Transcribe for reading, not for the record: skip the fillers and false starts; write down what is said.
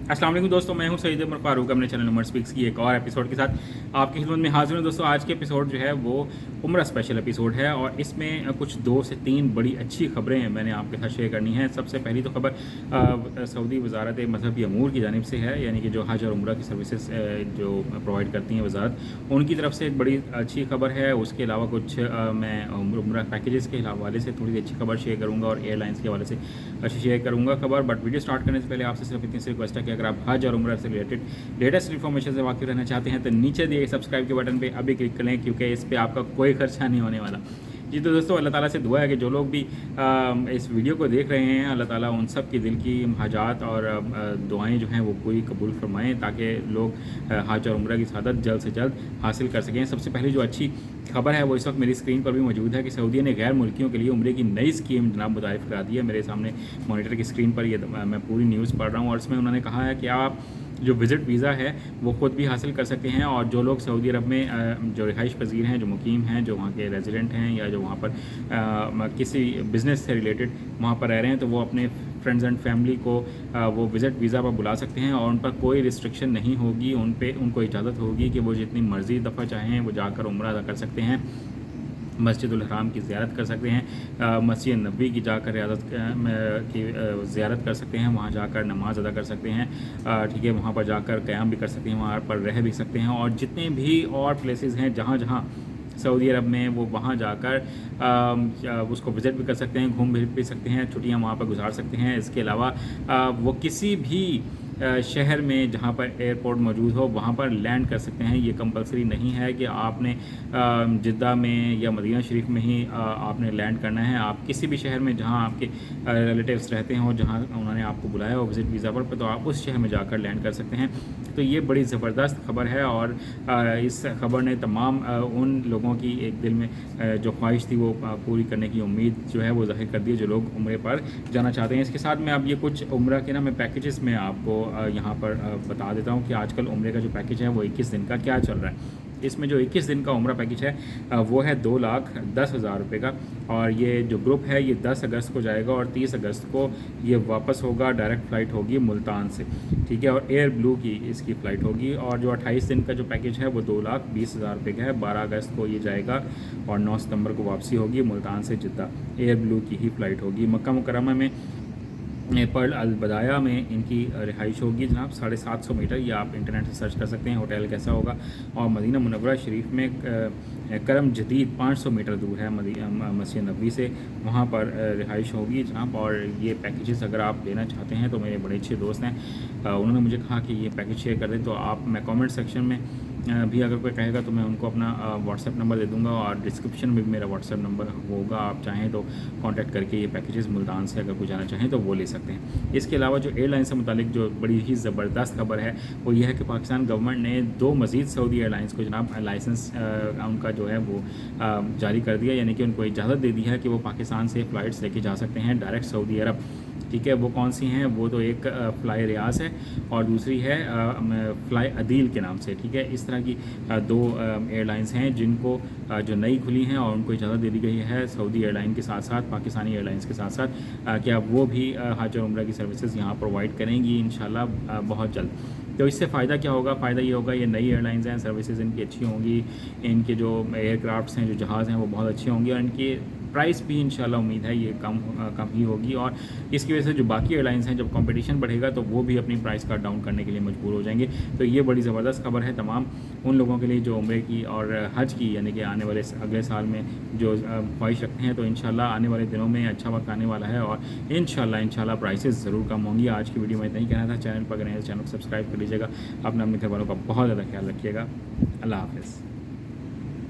अस्सलाम वालेकुम दोस्तों, मैं हूं सईद उमर फारूक अपने चैनल उमर स्पीक्स की एक और एपिसोड के साथ आपकी खिदमत में हाजिर हूं। दोस्तों आज के एपिसोड जो है वो उम्रा स्पेशल एपिसोड है और इसमें कुछ 2 से 3 बड़ी अच्छी खबरें मैंने आपके साथ शेयर करनी है। सबसे पहली तो खबर सऊदी वजारत मजहबी अमूर की जानिब से है, यानी कि जो हज और उम्रा की सर्विसेज जो प्रोवाइड करती हैं वजारत, उनकी तरफ से एक बड़ी अच्छी खबर है। उसके अलावा कुछ मैं उम्रा पैकेजेस के हवाले से थोड़ी अच्छी खबर शेयर करूँगा और एयरलाइंस के हवाले से अच्छी शेयर करूँगा खबर। बट वीडियो स्टार्ट करने से पहले आपसे सिर्फ इतनी सी रिक्वेस्ट है कि अगर आप हज और उम्रा से रिलेटेड लेटेस्ट इन्फॉर्मेशन से वाकिफ रहना चाहते हैं तो नीचे दिए सब्सक्राइब के बटन पे अभी क्लिक करें, क्योंकि इस पर आपका कोई खर्चा नहीं होने वाला। जी तो दोस्तों, अल्लाह ताला से दुआ है कि जो लोग भी इस वीडियो को देख रहे हैं, अल्लाह ताला उन सब की दिल की हाजात और दुआएं जो हैं वो पूरी कबूल फरमाएँ, ताकि लोग हज और उम्रा की सआदत जल्द से जल्द हासिल कर सकें। सबसे पहली जो अच्छी खबर है वो इस वक्त मेरी स्क्रीन पर भी मौजूद है कि सऊदी ने गैर मुल्कियों के लिए उम्रे की नई स्कीम जनाब मुतारिफ करा दी है। मेरे सामने मॉनिटर की स्क्रीन पर ये मैं पूरी न्यूज़ पढ़ रहा हूँ और इसमें उन्होंने कहा है कि आप जो विज़िट वीज़ा है वो ख़ुद भी हासिल कर सकते हैं, और जो लोग सऊदी अरब में जो रिहाइश पजीर हैं, जो मुकीम हैं, जो वहाँ के रेजिडेंट हैं या जो वहाँ पर किसी बिज़नेस से रिलेटेड वहाँ पर रह रहे हैं, तो वो अपने फ्रेंड्स एंड फैमिली को वो विज़िट वीज़ा पर बुला सकते हैं और उन पर कोई रिस्ट्रिक्शन नहीं होगी। उनको इजाज़त होगी कि वो जितनी मर्ज़ी दफ़ा चाहें वो जाकर उम्रा अदा कर सकते हैं, मस्जिदुल हराम की ज़ियारत कर सकते हैं, मस्जिद नबी की जाकर की ज़ियारत कर सकते हैं, वहाँ जाकर नमाज़ अदा कर सकते हैं, ठीक है, वहाँ पर जाकर क़याम भी कर सकते हैं, वहाँ पर रह भी सकते हैं, और जितने भी और प्लेसेस हैं जहाँ जहाँ सऊदी अरब में वो वहाँ जाकर उसको विज़िट भी कर सकते हैं, घूम भी सकते हैं, छुट्टियाँ वहाँ पर गुजार सकते हैं। इसके अलावा वो किसी भी शहर में जहाँ पर एयरपोर्ट मौजूद हो वहाँ पर लैंड कर सकते हैं। ये कंपलसरी नहीं है कि आपने जिद्दा में या मदीना शरीफ में ही आपने लैंड करना है। आप किसी भी शहर में जहाँ आपके रिलेटिव्स रहते हों, जहाँ उन्होंने आपको बुलाया हो विज़िट वीज़ा पर, तो आप उस शहर में जाकर लैंड कर सकते हैं। तो ये बड़ी ज़बरदस्त खबर है और इस खबर ने तमाम उन लोगों की एक दिल में जो ख्वाहिश थी वो पूरी करने की उम्मीद जो है वो ज़ाहिर कर दी, जो लोग उम्रे पर जाना चाहते हैं। इसके साथ मैं अब ये कुछ उम्रा के मैं पैकेजेस में आपको यहाँ पर बता देता हूँ कि आजकल उम्रे का जो पैकेज है वो 21 दिन का क्या चल रहा है। इसमें जो 21 दिन का उम्रा पैकेज है वो है 2,10,000 रुपये का, और ये जो ग्रुप है ये 10 अगस्त को जाएगा और 30 अगस्त को ये वापस होगा। डायरेक्ट फ़्लाइट होगी मुल्तान से, ठीक है, और एयर ब्लू की इसकी फ़्लाइट होगी। और जो 28 दिन का जो पैकेज है वो 2,20,000 रुपये का है। 12 अगस्त को ये जाएगा और 9 सितंबर को वापसी होगी मुल्तान से जिद्दा। एयर ब्लू की ही फ़्लाइट होगी। मक्का मुकर्रमा में पर्ल अल बदाया में इनकी रिहाइश होगी जनाब 750 मीटर, ये आप इंटरनेट से सर्च कर सकते हैं होटल कैसा होगा। और मदीना मुनव्वरा शरीफ में करम जदीद 500 मीटर दूर है मस्जिद नबी से, वहाँ पर रिहाइश होगी जनाब। और ये पैकेजेस अगर आप लेना चाहते हैं तो मेरे बड़े अच्छे दोस्त हैं, उन्होंने मुझे कहा कि ये पैकेज शेयर कर दें, तो आप मैं कमेंट सेक्शन में भी अगर कोई कहेगा तो मैं उनको अपना व्हाट्सएप नंबर दे दूंगा और डिस्क्रिप्शन में भी मेरा व्हाट्सएप नंबर होगा। आप चाहें तो कांटेक्ट करके ये पैकेजेस मुल्तान से अगर कोई जाना चाहें तो वो ले सकते हैं। इसके अलावा जो एयरलाइन से मुतालिक जो बड़ी ही ज़बरदस्त खबर है वो ये है कि पाकिस्तान गवर्नमेंट ने 2 मज़ीद सऊदी एयरलाइंस को जनाब लाइसेंस उनका जो है वो जारी कर दिया, यानी कि उनको इजाज़त दे दी है कि वो पाकिस्तान से फ़्लाइट्स लेके जा सकते हैं डायरेक्ट सऊदी अरब, ठीक है। वो कौन सी हैं? वो तो एक फ़्लाई रियास है और दूसरी है फ़्लाई अदील के नाम से, ठीक है। इस तरह की 2 एयरलाइंस हैं जिनको जो नई खुली हैं और उनको इजाज़त दे दी गई है सऊदी एयरलाइन के साथ साथ, पाकिस्तानी एयरलाइंस के साथ साथ, कि अब वो भी हज और उम्रा की सर्विसेज यहाँ प्रोवाइड करेंगी इंशाल्लाह बहुत जल्द। तो इससे फ़ायदा क्या होगा? फ़ायदा ये होगा, ये नई एयरलाइंस हैं, सर्विसेज इनकी अच्छी होंगी, इनके जो एयरक्राफ्ट्स हैं, जो जहाज़ हैं वो बहुत अच्छे होंगे, और इनकी प्राइस भी इंशाल्लाह उम्मीद है ये कम ही होगी। और इसकी वजह से जो बाकी एयरलाइंस हैं, जब कंपटीशन बढ़ेगा तो वो भी अपनी प्राइस कट डाउन करने के लिए मजबूर हो जाएंगे। तो ये बड़ी ज़बरदस्त खबर है तमाम उन लोगों के लिए जो उम्रे की और हज की, यानी कि आने वाले अगले साल में जो ख्वाहिश रखते हैं। तो इंशाल्लाह आने वाले दिनों में अच्छा वक्त आने वाला है और इंशाल्लाह प्राइसेस ज़रूर कम होंगी। आज की वीडियो में इतना ही कहना था। चैनल पर अगर नए चैनल को सब्सक्राइब कर लीजिएगा। अपने घर वालों का बहुत ज़्यादा ख्याल रखिएगा। अल्लाह हाफ़िज़।